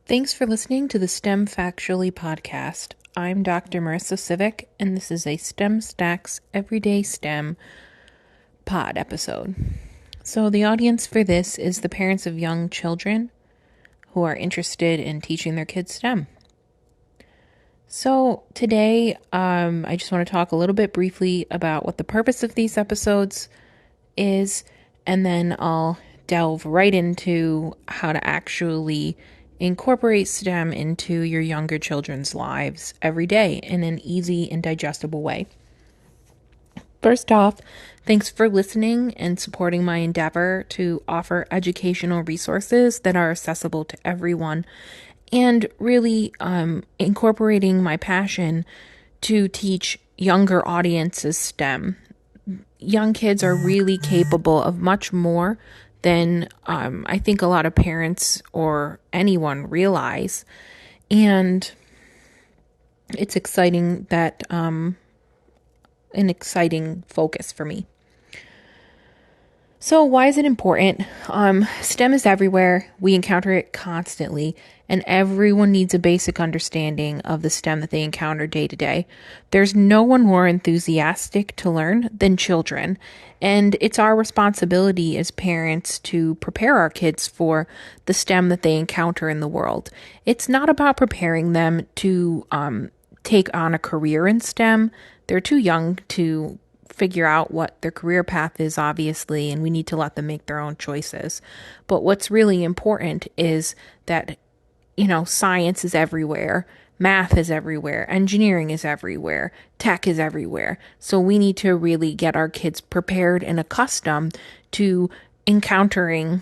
Thanks for listening to the STEM Factually podcast. I'm Dr. Marissa Civic, and this is a STEM Stacks Everyday STEM pod episode. So the audience for this is the parents of young children who are interested in teaching their kids STEM. So today, I just want to talk a little bit briefly about what the purpose of these episodes is, and then I'll delve right into how to actually incorporate STEM into your younger children's lives every day in an easy and digestible way. First off, thanks for listening and supporting my endeavor to offer educational resources that are accessible to everyone, and really incorporating my passion to teach younger audiences STEM. Young kids are really capable of much more than I think a lot of parents or anyone realize. And it's exciting that an exciting focus for me. So why is it important? STEM is everywhere. We encounter it constantly, and everyone needs a basic understanding of the STEM that they encounter day to day. There's no one more enthusiastic to learn than children, and it's our responsibility as parents to prepare our kids for the STEM that they encounter in the world. It's not about preparing them to take on a career in STEM. They're too young to figure out what their career path is, obviously, and we need to let them make their own choices. But what's really important is that, science is everywhere, math is everywhere, engineering is everywhere, tech is everywhere. So we need to really get our kids prepared and accustomed to encountering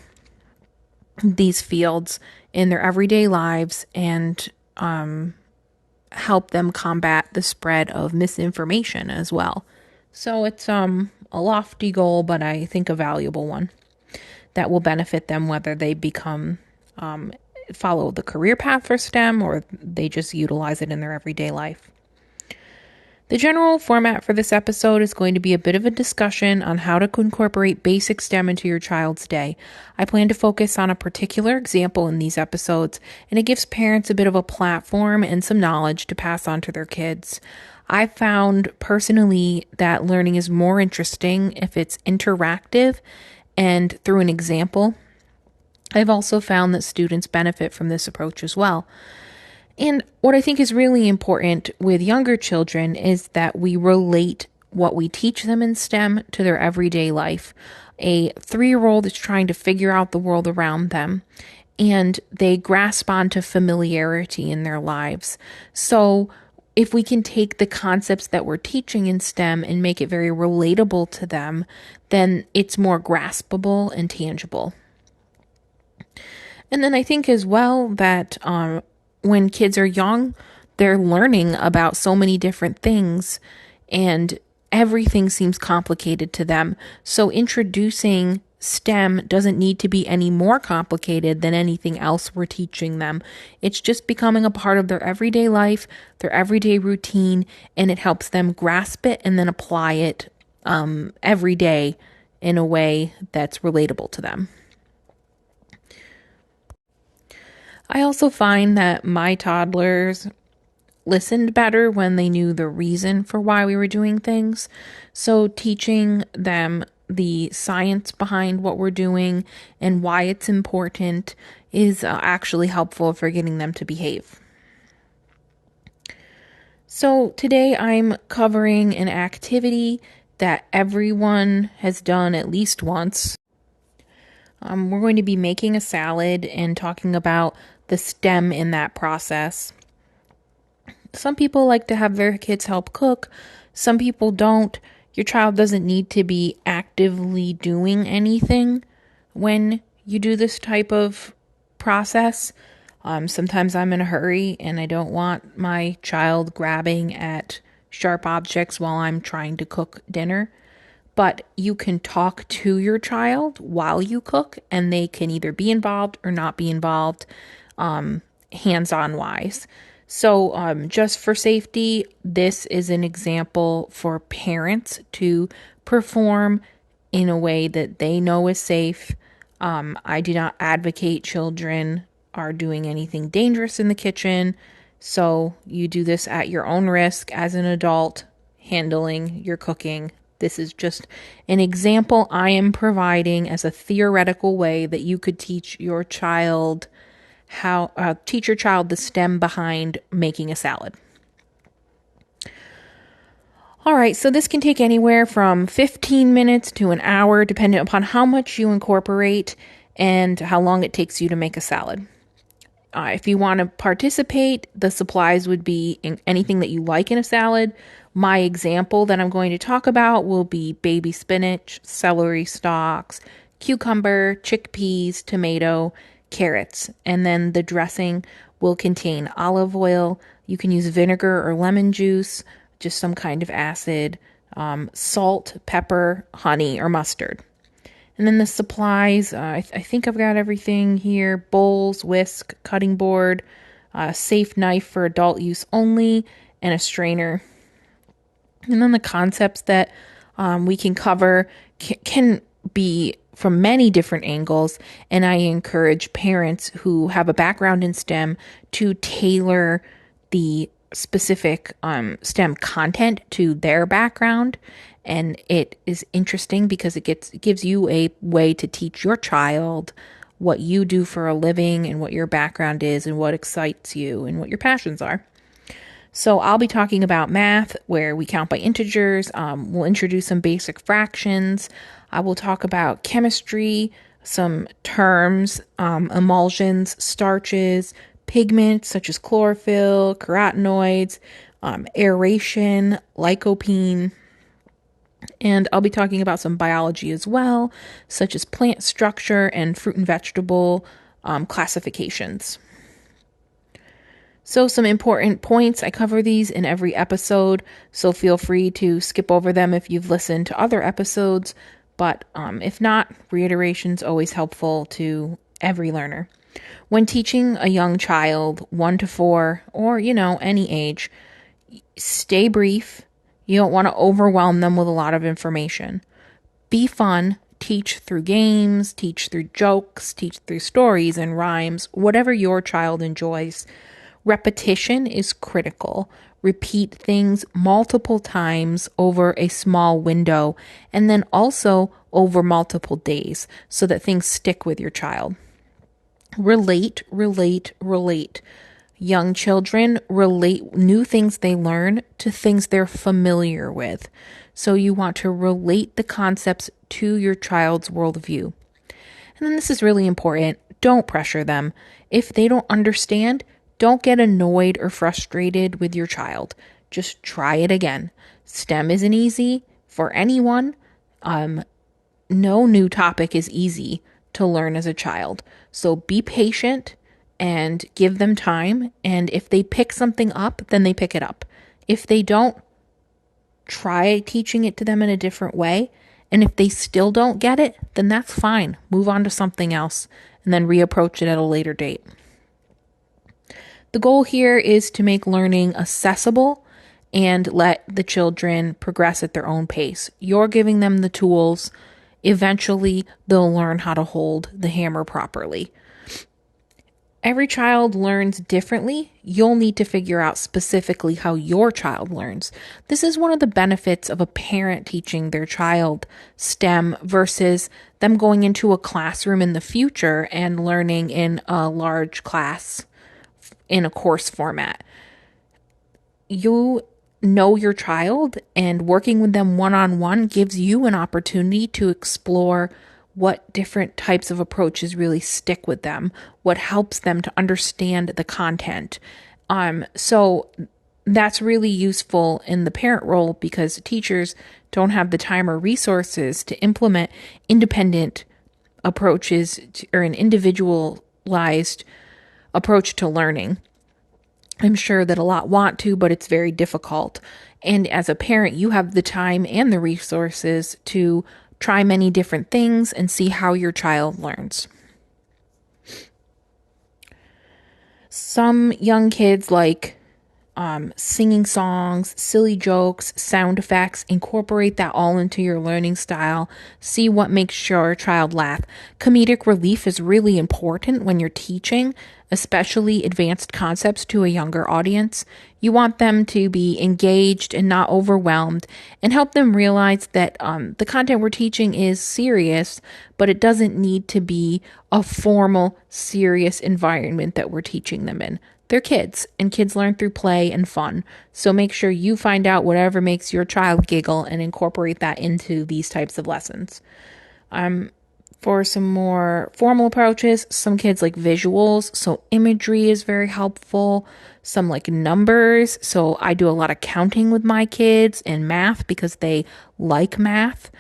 these fields in their everyday lives and help them combat the spread of misinformation as well. So it's a lofty goal, but I think a valuable one that will benefit them whether they follow the career path for STEM or they just utilize it in their everyday life. The general format for this episode is going to be a bit of a discussion on how to incorporate basic STEM into your child's day. I plan to focus on a particular example in these episodes, and it gives parents a bit of a platform and some knowledge to pass on to their kids. I found personally that learning is more interesting if it's interactive and through an example. I've also found that students benefit from this approach as well. And what I think is really important with younger children is that we relate what we teach them in STEM to their everyday life. A 3-year-old is trying to figure out the world around them, and they grasp onto familiarity in their lives. So if we can take the concepts that we're teaching in STEM and make it very relatable to them, then it's more graspable and tangible. And then I think as well that when kids are young, they're learning about so many different things and everything seems complicated to them. So introducing STEM doesn't need to be any more complicated than anything else we're teaching them. It's just becoming a part of their everyday life, their everyday routine, and it helps them grasp it and then apply it every day in a way that's relatable to them. I also find that my toddlers listened better when they knew the reason for why we were doing things. So teaching them the science behind what we're doing and why it's important is actually helpful for getting them to behave. So today I'm covering an activity that everyone has done at least once. We're going to be making a salad and talking about the STEM in that process. Some people like to have their kids help cook. Some people don't. Your child doesn't need to be actively doing anything when you do this type of process. Sometimes I'm in a hurry and I don't want my child grabbing at sharp objects while I'm trying to cook dinner. But you can talk to your child while you cook and they can either be involved or not be involved, hands-on wise. So just for safety, this is an example for parents to perform in a way that they know is safe. I do not advocate children are doing anything dangerous in the kitchen. So you do this at your own risk as an adult handling your cooking. This is just an example I am providing as a theoretical way that you could teach your child the STEM behind making a salad. All right, so this can take anywhere from 15 minutes to an hour, depending upon how much you incorporate and how long it takes you to make a salad. If you want to participate, the supplies would be anything that you like in a salad. My example that I'm going to talk about will be baby spinach, celery stalks, cucumber, chickpeas, tomato, carrots. And then the dressing will contain olive oil. You can use vinegar or lemon juice, just some kind of acid, salt, pepper, honey, or mustard. And then the supplies, I think I've got everything here: bowls, whisk, cutting board, a safe knife for adult use only, and a strainer. And then the concepts that we can cover can be from many different angles, and I encourage parents who have a background in STEM to tailor the specific STEM content to their background. And it is interesting because it gives you a way to teach your child what you do for a living and what your background is and what excites you and what your passions are. So I'll be talking about math, where we count by integers. We'll introduce some basic fractions. I will talk about chemistry, some terms, emulsions, starches, pigments such as chlorophyll, carotenoids, aeration, lycopene. And I'll be talking about some biology as well, such as plant structure and fruit and vegetable classifications. So some important points, I cover these in every episode, so feel free to skip over them if you've listened to other episodes. But if not, reiteration's always helpful to every learner. When teaching a young child, 1 to 4, or, any age, stay brief. You don't want to overwhelm them with a lot of information. Be fun. Teach through games, teach through jokes, teach through stories and rhymes, whatever your child enjoys. Repetition is critical. Repeat things multiple times over a small window, and then also over multiple days so that things stick with your child. Relate, relate, relate. Young children relate new things they learn to things they're familiar with. So you want to relate the concepts to your child's worldview. And then this is really important. Don't pressure them. If they don't understand, don't get annoyed or frustrated with your child. Just try it again. STEM isn't easy for anyone. No new topic is easy to learn as a child. So be patient and give them time. And if they pick something up, then they pick it up. If they don't, try teaching it to them in a different way. And if they still don't get it, then that's fine. Move on to something else and then reapproach it at a later date. The goal here is to make learning accessible and let the children progress at their own pace. You're giving them the tools. Eventually, they'll learn how to hold the hammer properly. Every child learns differently. You'll need to figure out specifically how your child learns. This is one of the benefits of a parent teaching their child STEM versus them going into a classroom in the future and learning in a large class in a course format. You know your child, and working with them one-on-one gives you an opportunity to explore what different types of approaches really stick with them, what helps them to understand the content. So that's really useful in the parent role because teachers don't have the time or resources to implement independent approaches or an individualized approach to learning. I'm sure that a lot want to, but it's very difficult. And as a parent, you have the time and the resources to try many different things and see how your child learns. Some young kids like singing songs, silly jokes, sound effects. Incorporate that all into your learning style. See what makes your child laugh. Comedic relief is really important when you're teaching. especially advanced concepts, to a younger audience. You want them to be engaged and not overwhelmed, and help them realize that the content we're teaching is serious, but it doesn't need to be a formal, serious environment that we're teaching them in. They're kids, and kids learn through play and fun. So make sure you find out whatever makes your child giggle and incorporate that into these types of lessons. For some more formal approaches, some kids like visuals, so imagery is very helpful. Some like numbers, so I do a lot of counting with my kids, and math because they like math.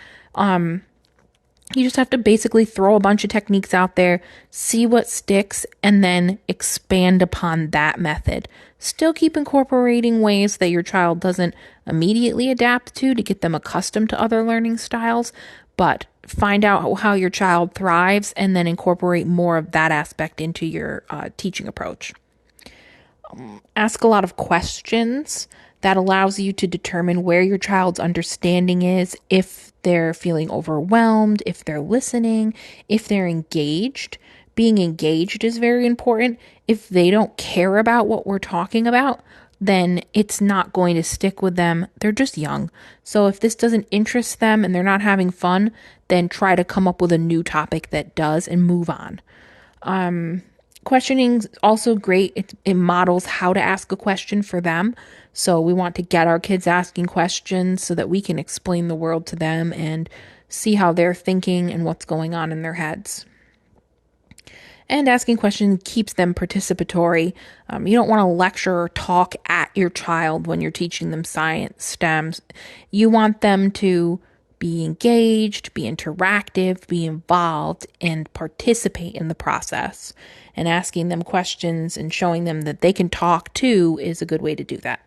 You just have to basically throw a bunch of techniques out there, see what sticks, and then expand upon that method. Still keep incorporating ways that your child doesn't immediately adapt to get them accustomed to other learning styles, but find out how your child thrives and then incorporate more of that aspect into your teaching approach. Ask a lot of questions. That allows you to determine where your child's understanding is, if they're feeling overwhelmed, if they're listening, if they're engaged. Being engaged is very important. If they don't care about what we're talking about, then it's not going to stick with them. They're just young. So if this doesn't interest them and they're not having fun, then try to come up with a new topic that does and move on. Questioning's also great. It models how to ask a question for them. So we want to get our kids asking questions so that we can explain the world to them and see how they're thinking and what's going on in their heads. And asking questions keeps them participatory. You don't want to lecture or talk at your child when you're teaching them science, STEMs. You want them to be engaged, be interactive, be involved, and participate in the process. And asking them questions and showing them that they can talk too is a good way to do that.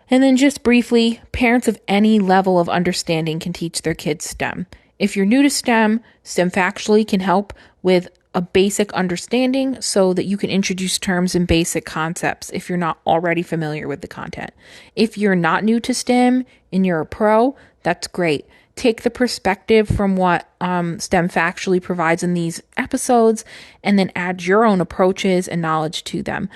And then just briefly, parents of any level of understanding can teach their kids STEM. If you're new to STEM, STEM Factually can help with a basic understanding so that you can introduce terms and basic concepts if you're not already familiar with the content. If you're not new to STEM and you're a pro, that's great. Take the perspective from what STEM Factually provides in these episodes and then add your own approaches and knowledge to them.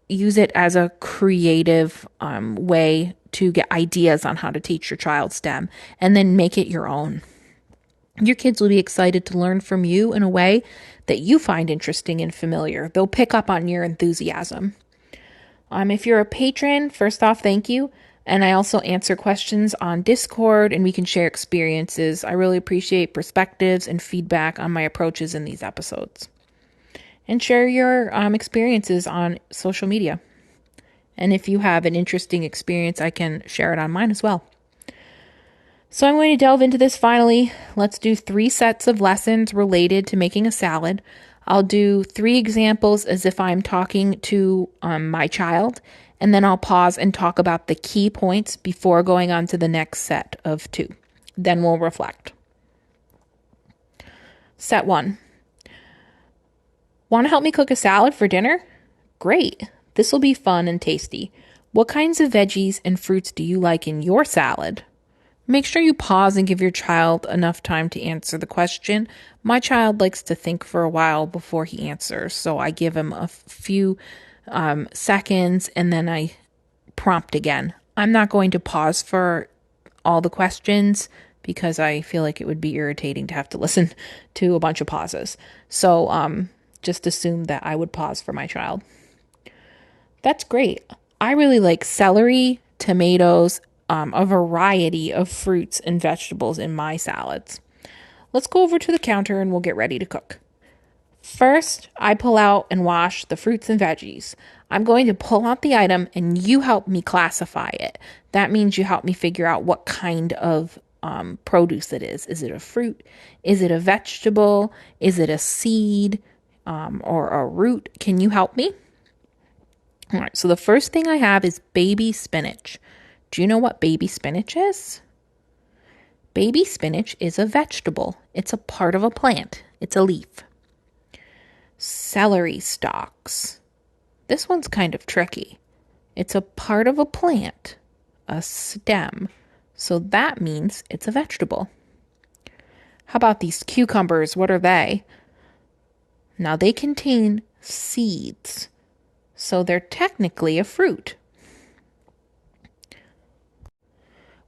Use it as a creative way to get ideas on how to teach your child STEM, and then make it your own. Your kids will be excited to learn from you in a way that you find interesting and familiar. They'll pick up on your enthusiasm. If you're a patron, first off, thank you. And I also answer questions on Discord, and we can share experiences. I really appreciate perspectives and feedback on my approaches in these episodes. And share your experiences on social media. And if you have an interesting experience, I can share it on mine as well. So I'm going to delve into this finally. Let's do 3 sets of lessons related to making a salad. I'll do 3 examples as if I'm talking to my child, and then I'll pause and talk about the key points before going on to the next set of 2. Then we'll reflect. Set 1. Want to help me cook a salad for dinner? Great. This will be fun and tasty. What kinds of veggies and fruits do you like in your salad? Make sure you pause and give your child enough time to answer the question. My child likes to think for a while before he answers, so I give him a few seconds and then I prompt again. I'm not going to pause for all the questions because I feel like it would be irritating to have to listen to a bunch of pauses. So just assume that I would pause for my child. That's great. I really like celery, tomatoes, a variety of fruits and vegetables in my salads. Let's go over to the counter and we'll get ready to cook. First, I pull out and wash the fruits and veggies. I'm going to pull out the item and you help me classify it. That means you help me figure out what kind of produce it is. Is it a fruit? Is it a vegetable? Is it a seed or a root? Can you help me? All right, so the first thing I have is baby spinach. Do you know what baby spinach is? Baby spinach is a vegetable. It's a part of a plant. It's a leaf. Celery stalks. This one's kind of tricky. It's a part of a plant, a stem. So that means it's a vegetable. How about these cucumbers? What are they? Now they contain seeds, so they're technically a fruit.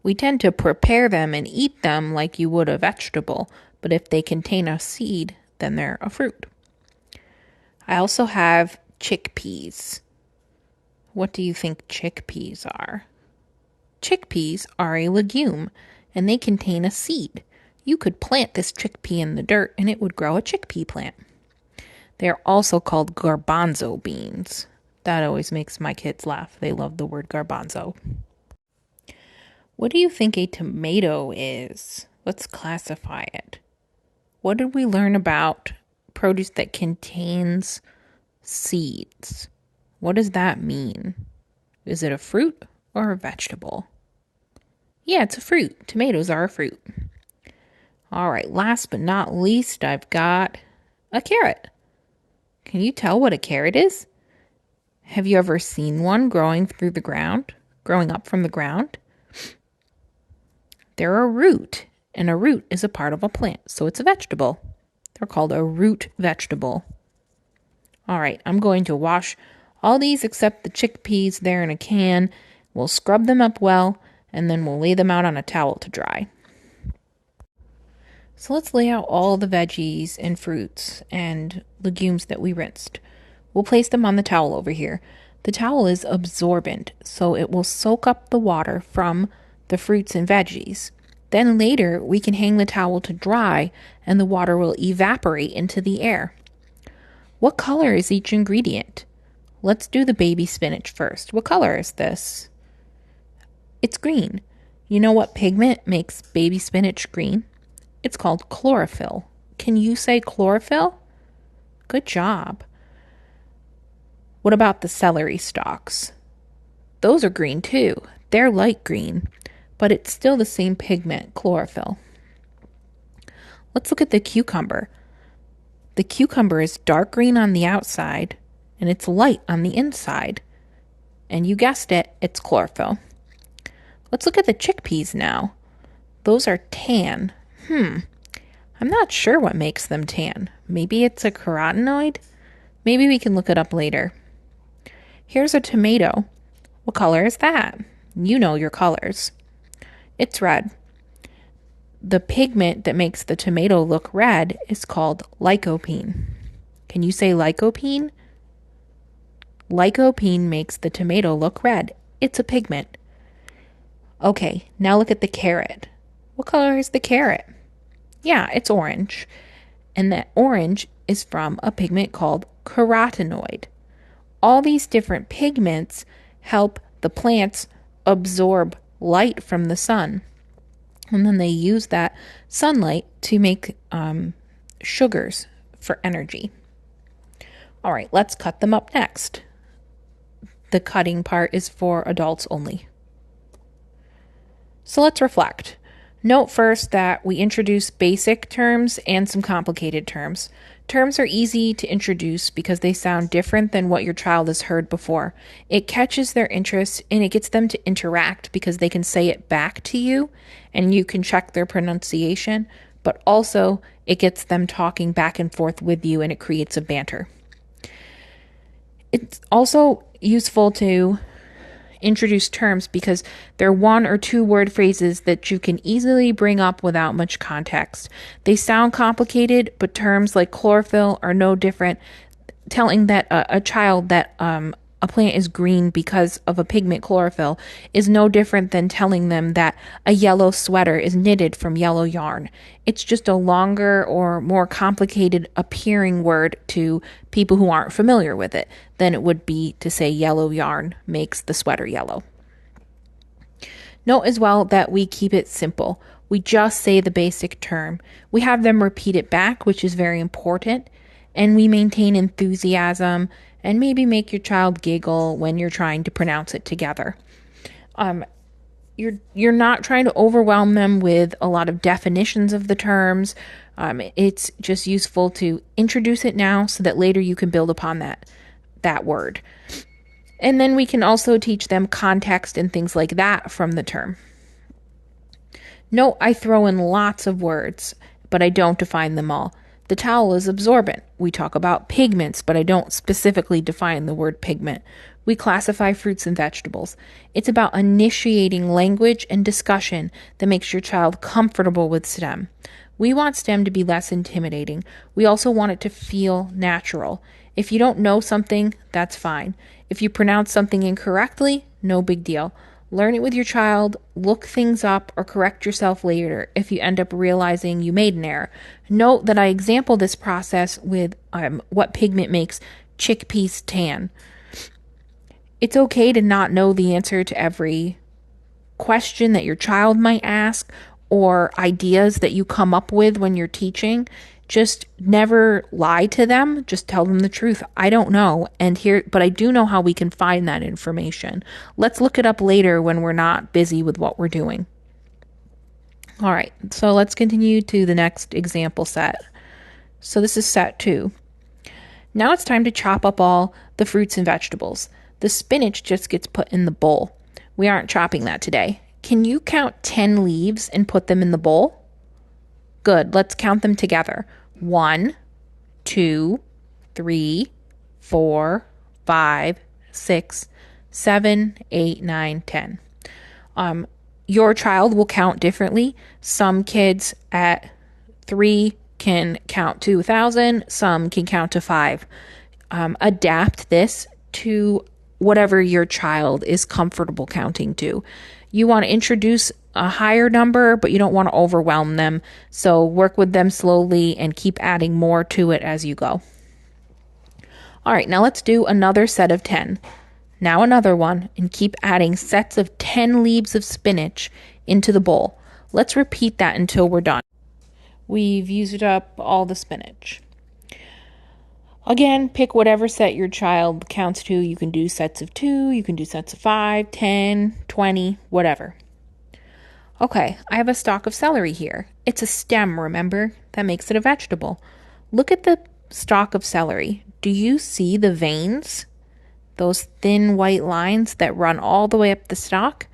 We tend to prepare them and eat them like you would a vegetable, but if they contain a seed, then they're a fruit. I also have chickpeas. What do you think chickpeas are? Chickpeas are a legume, and they contain a seed. You could plant this chickpea in the dirt, and it would grow a chickpea plant. They are also called garbanzo beans. That always makes my kids laugh. They love the word garbanzo. What do you think a tomato is? Let's classify it. What did we learn about produce that contains seeds? What does that mean? Is it a fruit or a vegetable? Yeah, it's a fruit. Tomatoes are a fruit. All right, last but not least, I've got a carrot. Can you tell what a carrot is? Have you ever seen one growing up from the ground? They're a root, and a root is a part of a plant, so it's a vegetable. They're called a root vegetable. All right, I'm going to wash all these except the chickpeas there in a can. We'll scrub them up well, and then we'll lay them out on a towel to dry. So let's lay out all the veggies and fruits and legumes that we rinsed. We'll place them on the towel over here. The towel is absorbent, so it will soak up the water from the fruits and veggies. Then later, we can hang the towel to dry, and the water will evaporate into the air. What color is each ingredient? Let's do the baby spinach first. What color is this? It's green. You know what pigment makes baby spinach green? It's called chlorophyll. Can you say chlorophyll? Good job. What about the celery stalks? Those are green too. They're light green, but it's still the same pigment, chlorophyll. Let's look at the cucumber. The cucumber is dark green on the outside, and it's light on the inside. And you guessed it, it's chlorophyll. Let's look at the chickpeas now. Those are tan. I'm not sure what makes them tan. Maybe it's a carotenoid? Maybe we can look it up later. Here's a tomato. What color is that? You know your colors. It's red. The pigment that makes the tomato look red is called lycopene. Can you say lycopene? Lycopene makes the tomato look red. It's a pigment. Okay, now look at the carrot. What color is the carrot? Yeah, it's orange. And that orange is from a pigment called carotenoid. All these different pigments help the plants absorb light from the sun. And then they use that sunlight to make sugars for energy. All right, let's cut them up next. The cutting part is for adults only. So let's reflect. Note first that we introduce basic terms and some complicated terms. Terms are easy to introduce because they sound different than what your child has heard before. It catches their interest and it gets them to interact because they can say it back to you and you can check their pronunciation, but also it gets them talking back and forth with you and it creates a banter. It's also useful to introduce terms because they're one or two word phrases that you can easily bring up without much context. They sound complicated, but terms like chlorophyll are no different. Telling that a child that a plant is green because of a pigment chlorophyll is no different than telling them that a yellow sweater is knitted from yellow yarn. It's just a longer or more complicated appearing word to people who aren't familiar with it than it would be to say yellow yarn makes the sweater yellow. Note as well that we keep it simple. We just say the basic term. We have them repeat it back, which is very important, and we maintain enthusiasm and maybe make your child giggle when you're trying to pronounce it together. You're not trying to overwhelm them with a lot of definitions of the terms. It's just useful to introduce it now so that later you can build upon that word. And then we can also teach them context and things like that from the term. Note I throw in lots of words, but I don't define them all. The towel is absorbent. We talk about pigments, but I don't specifically define the word pigment. We classify fruits and vegetables. It's about initiating language and discussion that makes your child comfortable with STEM. We want STEM to be less intimidating. We also want it to feel natural. If you don't know something, that's fine. If you pronounce something incorrectly, no big deal. Learn it with your child, look things up, or correct yourself later if you end up realizing you made an error. Note that I example this process with what pigment makes chickpeas tan. It's okay to not know the answer to every question that your child might ask or ideas that you come up with when you're teaching. Just never lie to them. Just tell them the truth. I don't know. But I do know how we can find that information. Let's look it up later when we're not busy with what we're doing. All right. So let's continue to the next example set. So this is set 2. Now it's time to chop up all the fruits and vegetables. The spinach just gets put in the bowl. We aren't chopping that today. Can you count 10 leaves and put them in the bowl? Good. Let's count them together. 1, 2, 3, 4, 5, 6, 7, 8, 9, 10. Your child will count differently. Some kids at 3 can count to 1,000. Some can count to 5. Adapt this to whatever your child is comfortable counting to. You want to introduce a higher number, but you don't want to overwhelm them. So work with them slowly and keep adding more to it as you go. All right, now let's do another set of 10. Now another one, and keep adding sets of 10 leaves of spinach into the bowl. Let's repeat that until we're done. We've used up all the spinach. Again, pick whatever set your child counts to. You can do sets of 2, you can do sets of 5, 10, 20, whatever. Okay, I have a stalk of celery here. It's a stem, remember? That makes it a vegetable. Look at the stalk of celery. Do you see the veins? Those thin white lines that run all the way up the stalk?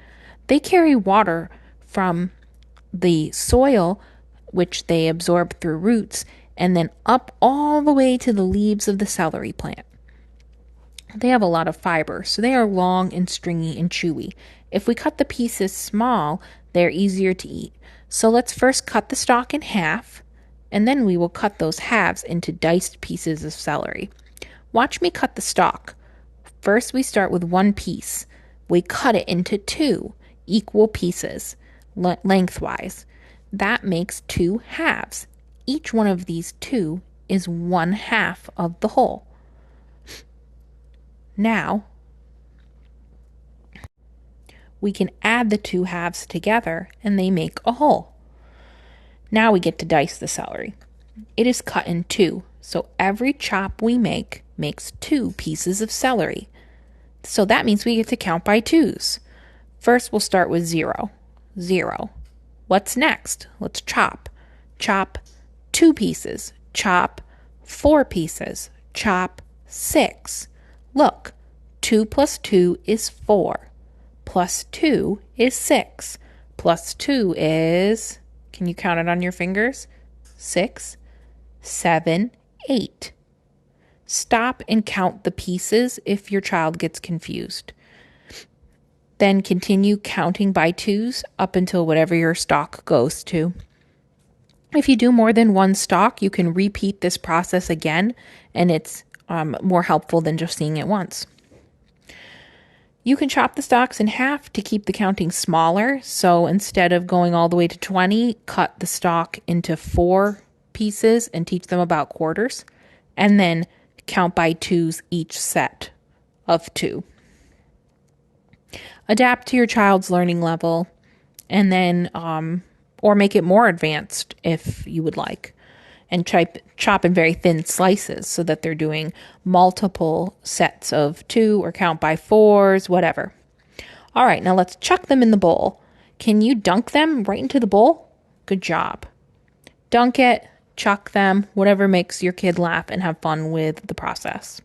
They carry water from the soil, which they absorb through roots, and then up all the way to the leaves of the celery plant. They have a lot of fiber, so they are long and stringy and chewy. If we cut the pieces small, they're easier to eat. So let's first cut the stalk in half, and then we will cut those halves into diced pieces of celery. Watch me cut the stalk. First, we start with 1 piece. We cut it into 2 equal pieces, lengthwise. That makes 2 halves. Each one of these 2 is 1/2 of the whole. Now, we can add the 2 halves together and they make a whole. Now we get to dice the celery. It is cut in 2, so every chop we make makes 2 pieces of celery. So that means we get to count by 2s. First, we'll start with 0. 0. What's next? Let's chop. Chop 2 pieces. Chop 4 pieces. Chop 6. Look, 2 plus 2 is 4. Plus 2 is 6. Plus 2 is, can you count it on your fingers? 6, 7, 8. Stop and count the pieces if your child gets confused. Then continue counting by 2s up until whatever your stalk goes to. If you do more than 1 stalk, you can repeat this process again, and it's more helpful than just seeing it once. You can chop the stalks in half to keep the counting smaller. So instead of going all the way to 20, cut the stalk into 4 pieces and teach them about quarters. And then count by 2s each set of 2. Adapt to your child's learning level, and then, or make it more advanced if you would like. And chop in very thin slices so that they're doing multiple sets of 2 or count by 4s, whatever. All right, now let's chuck them in the bowl. Can you dunk them right into the bowl? Good job. Dunk it, chuck them, whatever makes your kid laugh and have fun with the process.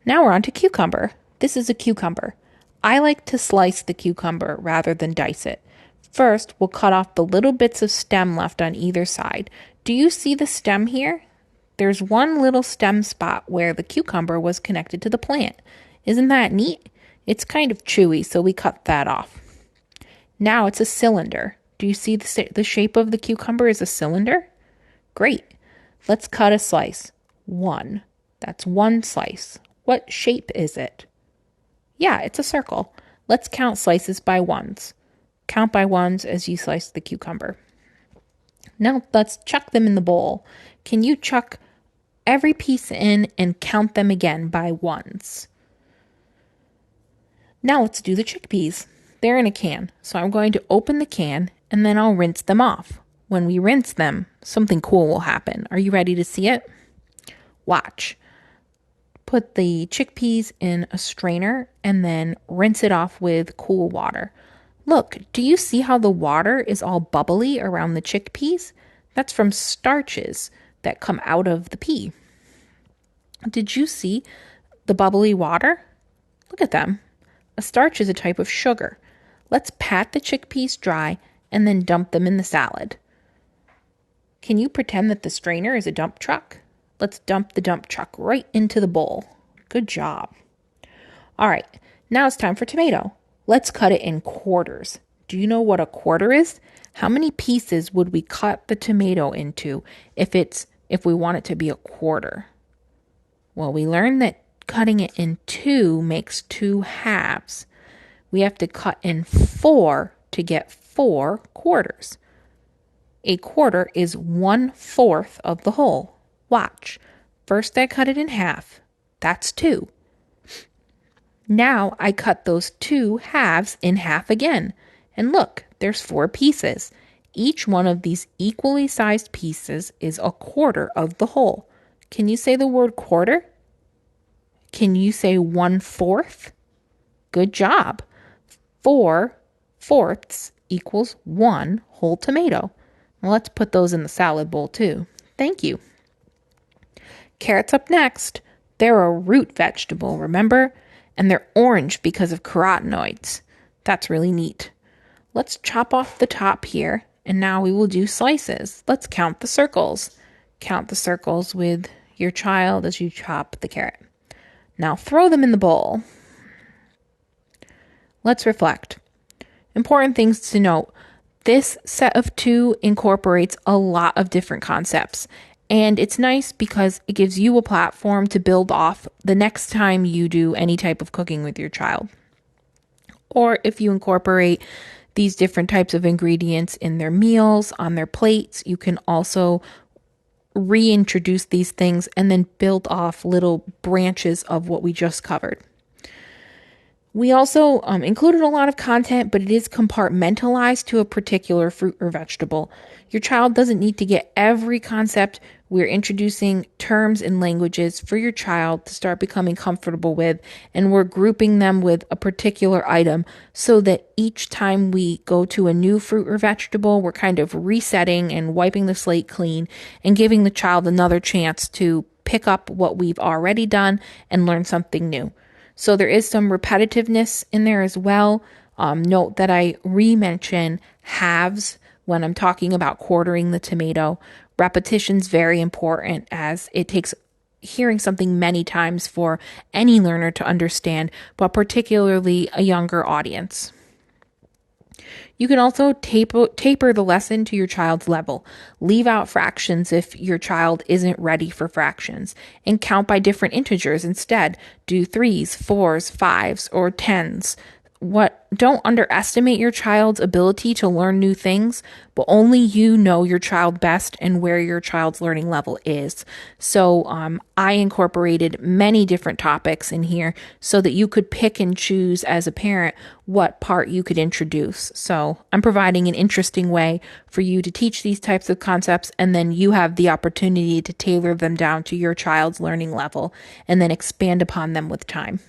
Now we're on to cucumber. This is a cucumber. I like to slice the cucumber rather than dice it. First, we'll cut off the little bits of stem left on either side. Do you see the stem here? There's one little stem spot where the cucumber was connected to the plant. Isn't that neat? It's kind of chewy, so we cut that off. Now it's a cylinder. Do you see the shape of the cucumber is a cylinder? Great. Let's cut a slice. One. That's one slice. What shape is it? Yeah, it's a circle. Let's count slices by ones. Count by ones as you slice the cucumber. Now let's chuck them in the bowl. Can you chuck every piece in and count them again by ones? Now let's do the chickpeas. They're in a can, so I'm going to open the can and then I'll rinse them off. When we rinse them, something cool will happen. Are you ready to see it? Watch. Put the chickpeas in a strainer and then rinse it off with cool water. Look, do you see how the water is all bubbly around the chickpeas? That's from starches that come out of the pea. Did you see the bubbly water? Look at them. A starch is a type of sugar. Let's pat the chickpeas dry and then dump them in the salad. Can you pretend that the strainer is a dump truck? Let's dump the dump truck right into the bowl. Good job. All right, now it's time for tomato. Let's cut it in quarters. Do you know what a quarter is? How many pieces would we cut the tomato into if we want it to be a quarter? Well, we learned that cutting it in two makes two halves. We have to cut in four to get 4 quarters. A quarter is 1/4 of the whole. Watch. First I cut it in half. That's 2. Now I cut those 2 halves in half again. And look, there's 4 pieces. Each one of these equally sized pieces is a quarter of the whole. Can you say the word quarter? Can you say 1/4? Good job. 4/4 equals 1 whole tomato. Well, let's put those in the salad bowl too. Thank you. Carrots up next. They're a root vegetable, remember? And they're orange because of carotenoids. That's really neat. Let's chop off the top here, and now we will do slices. Let's count the circles. Count the circles with your child as you chop the carrot. Now throw them in the bowl. Let's reflect. Important things to note. This set of 2 incorporates a lot of different concepts. And it's nice because it gives you a platform to build off the next time you do any type of cooking with your child. Or if you incorporate these different types of ingredients in their meals, on their plates, you can also reintroduce these things and then build off little branches of what we just covered. We also included a lot of content, but it is compartmentalized to a particular fruit or vegetable. Your child doesn't need to get every concept. We're introducing terms and languages for your child to start becoming comfortable with, and we're grouping them with a particular item so that each time we go to a new fruit or vegetable, we're kind of resetting and wiping the slate clean and giving the child another chance to pick up what we've already done and learn something new. So there is some repetitiveness in there as well. Note that I re-mention halves when I'm talking about quartering the tomato. Repetition's very important as it takes hearing something many times for any learner to understand, but particularly a younger audience. You can also taper the lesson to your child's level. Leave out fractions if your child isn't ready for fractions, and count by different integers instead. Do 3s, 4s, 5s, or 10s. Don't underestimate your child's ability to learn new things, but only you know your child best and where your child's learning level is. So I incorporated many different topics in here so that you could pick and choose as a parent what part you could introduce. So I'm providing an interesting way for you to teach these types of concepts, and then you have the opportunity to tailor them down to your child's learning level and then expand upon them with time.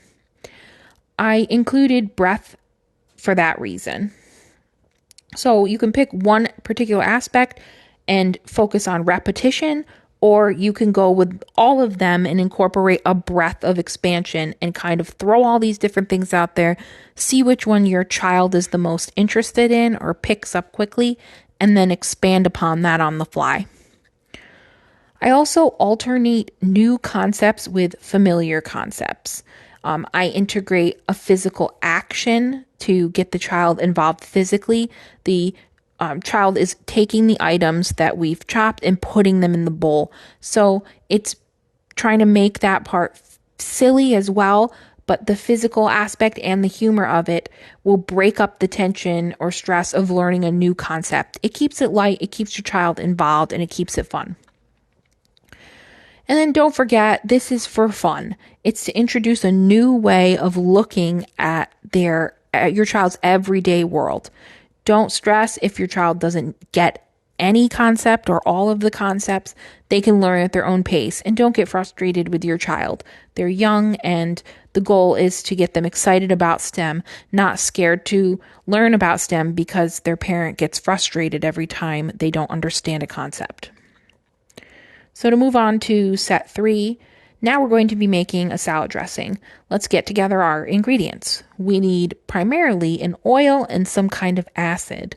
I included breadth for that reason. So you can pick one particular aspect and focus on repetition, Or you can go with all of them and incorporate a breadth of expansion and kind of throw all these different things out there, see which one your child is the most interested in or picks up quickly, and then expand upon that on the fly. I also alternate new concepts with familiar concepts. I integrate a physical action to get the child involved physically. The child is taking the items that we've chopped and putting them in the bowl. So it's trying to make that part silly as well, but the physical aspect and the humor of it will break up the tension or stress of learning a new concept. It keeps it light, it keeps your child involved, and it keeps it fun. And then don't forget, this is for fun. It's to introduce a new way of looking at your child's everyday world. Don't stress if your child doesn't get any concept or all of the concepts. They can learn at their own pace, and don't get frustrated with your child. They're young, and the goal is to get them excited about STEM, not scared to learn about STEM because their parent gets frustrated every time they don't understand a concept. So to move on to set 3, now we're going to be making a salad dressing. Let's get together our ingredients. We need primarily an oil and some kind of acid.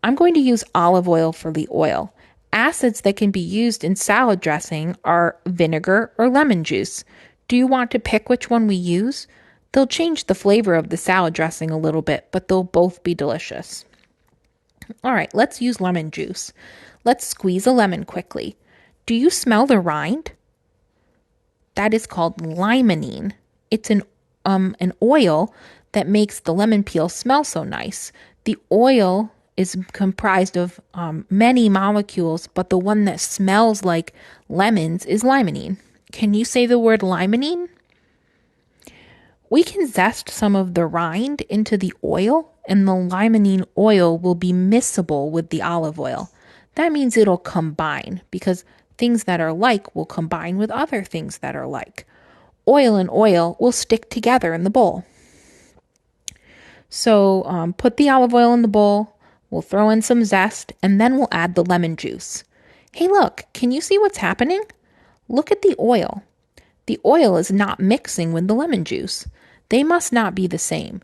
I'm going to use olive oil for the oil. Acids that can be used in salad dressing are vinegar or lemon juice. Do you want to pick which one we use? They'll change the flavor of the salad dressing a little bit, but they'll both be delicious. All right, let's use lemon juice. Let's squeeze a lemon quickly. Do you smell the rind? That is called limonene. It's an oil that makes the lemon peel smell so nice. The oil is comprised of many molecules, but the one that smells like lemons is limonene. Can you say the word limonene? We can zest some of the rind into the oil, and the limonene oil will be miscible with the olive oil. That means it'll combine, because things that are like will combine with other things that are like. Oil and oil will stick together in the bowl. So put the olive oil in the bowl, we'll throw in some zest, and then we'll add the lemon juice. Hey, look, can you see what's happening? Look at the oil. The oil is not mixing with the lemon juice. They must not be the same.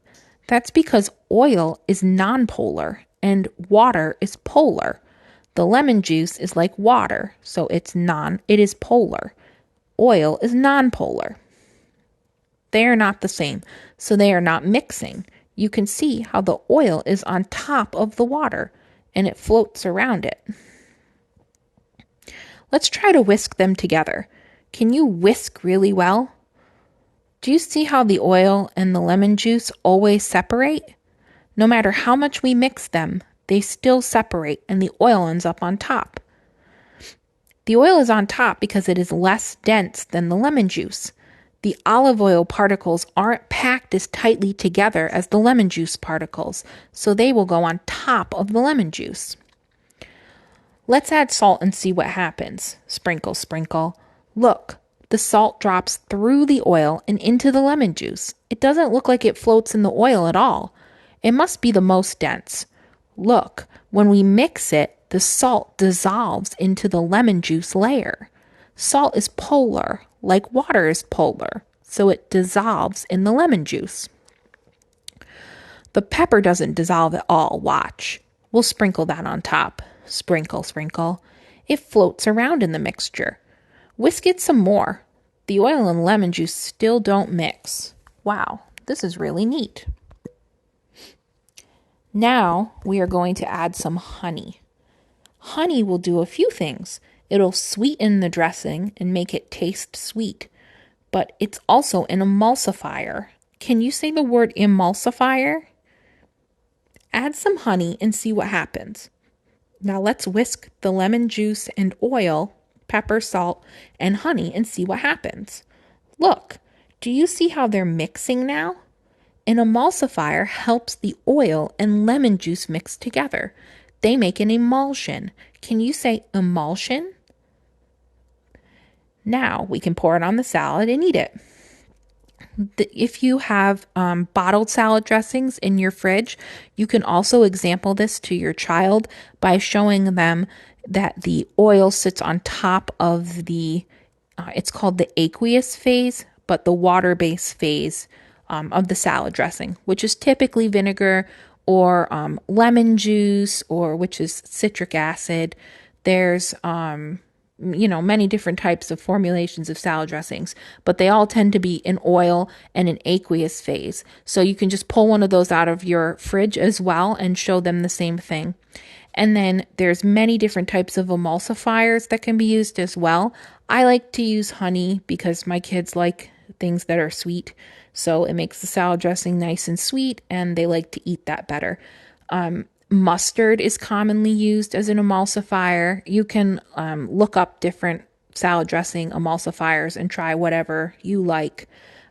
That's because oil is nonpolar and water is polar. The lemon juice is like water, so it is polar. Oil is nonpolar. They are not the same, so they are not mixing. You can see how the oil is on top of the water and it floats around it. Let's try to whisk them together. Can you whisk really well? Do you see how the oil and the lemon juice always separate? No matter how much we mix them, they still separate and the oil ends up on top. The oil is on top because it is less dense than the lemon juice. The olive oil particles aren't packed as tightly together as the lemon juice particles, so they will go on top of the lemon juice. Let's add salt and see what happens. Sprinkle, sprinkle. Look, the salt drops through the oil and into the lemon juice. It doesn't look like it floats in the oil at all. It must be the most dense. Look, when we mix it, the salt dissolves into the lemon juice layer. Salt is polar, like water is polar, so it dissolves in the lemon juice. The pepper doesn't dissolve at all, watch. We'll sprinkle that on top. Sprinkle, sprinkle. It floats around in the mixture. Whisk it some more. The oil and lemon juice still don't mix. Wow, this is really neat. Now we are going to add some honey. Honey will do a few things. It'll sweeten the dressing and make it taste sweet, but it's also an emulsifier. Can you say the word emulsifier? Add some honey and see what happens. Now let's whisk the lemon juice and oil, pepper, salt, and honey and see what happens. Look, do you see how they're mixing now? An emulsifier helps the oil and lemon juice mix together. They make an emulsion. Can you say emulsion? Now we can pour it on the salad and eat it. If you have bottled salad dressings in your fridge, you can also example this to your child by showing them that the oil sits on top of it's called the aqueous phase, but the water-based phase of the salad dressing, which is typically vinegar or lemon juice, or which is citric acid. There's many different types of formulations of salad dressings, but they all tend to be in oil and an aqueous phase. So you can just pull one of those out of your fridge as well and show them the same thing. And then there's many different types of emulsifiers that can be used as well. I like to use honey because my kids like things that are sweet. So it makes the salad dressing nice and sweet, and they like to eat that better. Mustard is commonly used as an emulsifier. You can look up different salad dressing emulsifiers and try whatever you like.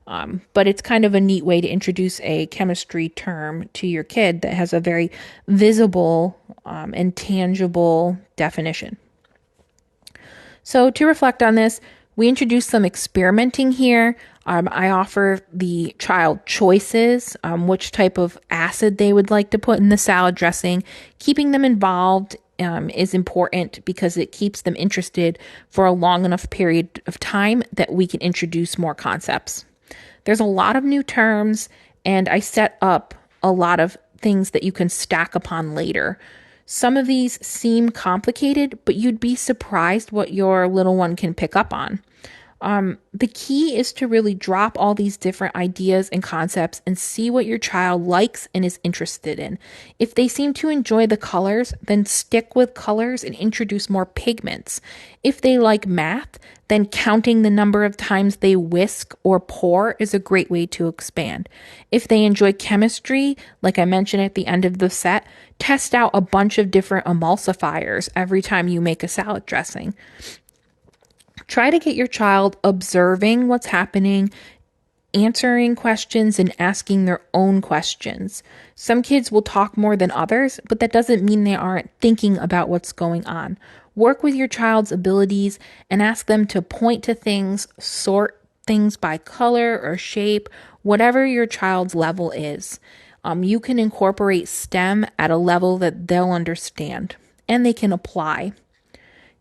But it's kind of a neat way to introduce a chemistry term to your kid that has a very visible and tangible definition. So to reflect on this, we introduced some experimenting here. I offer the child choices, which type of acid they would like to put in the salad dressing. Keeping them involved is important because it keeps them interested for a long enough period of time that we can introduce more concepts. There's a lot of new terms, and I set up a lot of things that you can stack upon later. Some of these seem complicated, but you'd be surprised what your little one can pick up on. The key is to really drop all these different ideas and concepts and see what your child likes and is interested in. If they seem to enjoy the colors, then stick with colors and introduce more pigments. If they like math, then counting the number of times they whisk or pour is a great way to expand. If they enjoy chemistry, like I mentioned at the end of the set, test out a bunch of different emulsifiers every time you make a salad dressing. Try to get your child observing what's happening, answering questions, and asking their own questions. Some kids will talk more than others, but that doesn't mean they aren't thinking about what's going on. Work with your child's abilities and ask them to point to things, sort things by color or shape, whatever your child's level is. You can incorporate STEM at a level that they'll understand and they can apply.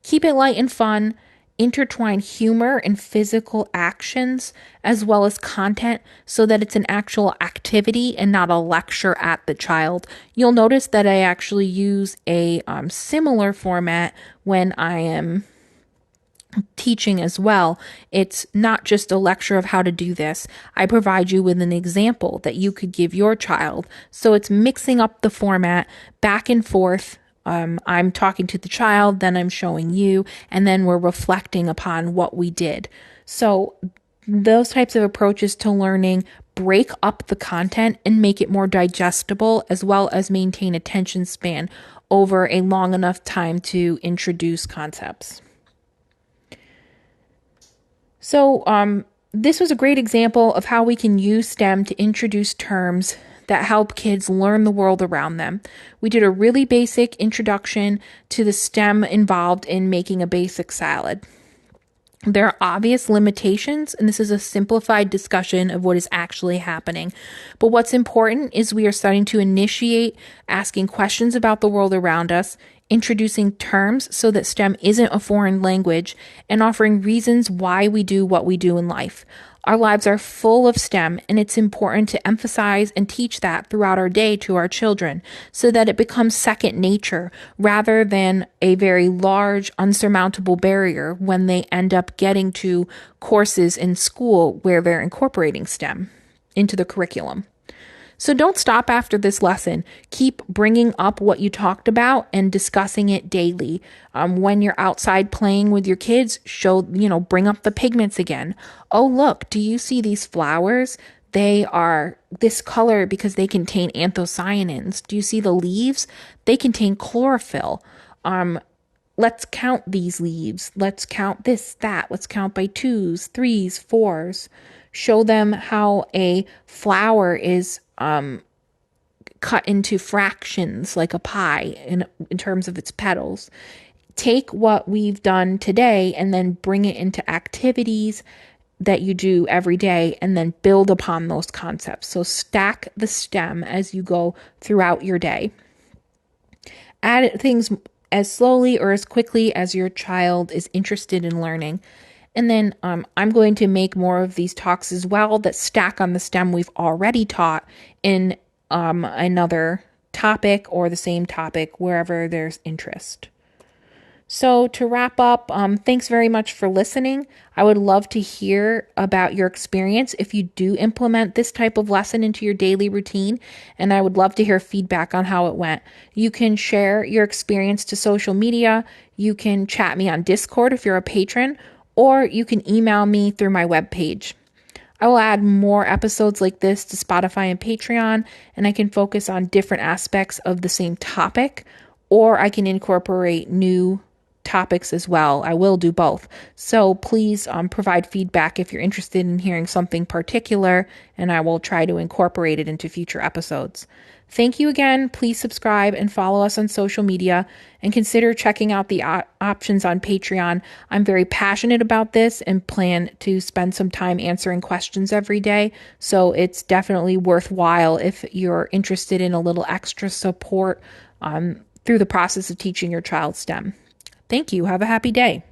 Keep it light and fun. Intertwine humor and physical actions as well as content so that it's an actual activity and not a lecture at the child. You'll notice that I actually use a similar format when I am teaching as well. It's not just a lecture of how to do this. I provide you with an example that you could give your child. So it's mixing up the format back and forth. I'm talking to the child, then I'm showing you, and then we're reflecting upon what we did. So those types of approaches to learning break up the content and make it more digestible, as well as maintain attention span over a long enough time to introduce concepts. So this was a great example of how we can use STEM to introduce terms that help kids learn the world around them. We did a really basic introduction to the STEM involved in making a basic salad. There are obvious limitations, and this is a simplified discussion of what is actually happening. But what's important is we are starting to initiate asking questions about the world around us, introducing terms so that STEM isn't a foreign language, and offering reasons why we do what we do in life. Our lives are full of STEM, and it's important to emphasize and teach that throughout our day to our children so that it becomes second nature rather than a very large, unsurmountable barrier when they end up getting to courses in school where they're incorporating STEM into the curriculum. So don't stop after this lesson. Keep bringing up what you talked about and discussing it daily. When you're outside playing with your kids, bring up the pigments again. Oh, look, do you see these flowers? They are this color because they contain anthocyanins. Do you see the leaves? They contain chlorophyll. Let's count these leaves. Let's count this, that. Let's count by 2s, 3s, 4s. Show them how a flower is cut into fractions like a pie in terms of its petals. Take what we've done today and then bring it into activities that you do every day and then build upon those concepts. So stack the STEM as you go throughout your day. Add things as slowly or as quickly as your child is interested in learning. And then I'm going to make more of these talks as well that stack on the STEM we've already taught in another topic or the same topic wherever there's interest. So to wrap up, thanks very much for listening. I would love to hear about your experience if you do implement this type of lesson into your daily routine, and I would love to hear feedback on how it went. You can share your experience to social media, you can chat me on Discord if you're a patron, or you can email me through my webpage. I will add more episodes like this to Spotify and Patreon, and I can focus on different aspects of the same topic, or I can incorporate new topics as well. I will do both. So please provide feedback if you're interested in hearing something particular, and I will try to incorporate it into future episodes. Thank you again. Please subscribe and follow us on social media, and consider checking out the options on Patreon. I'm very passionate about this and plan to spend some time answering questions every day. So it's definitely worthwhile if you're interested in a little extra support through the process of teaching your child STEM. Thank you. Have a happy day.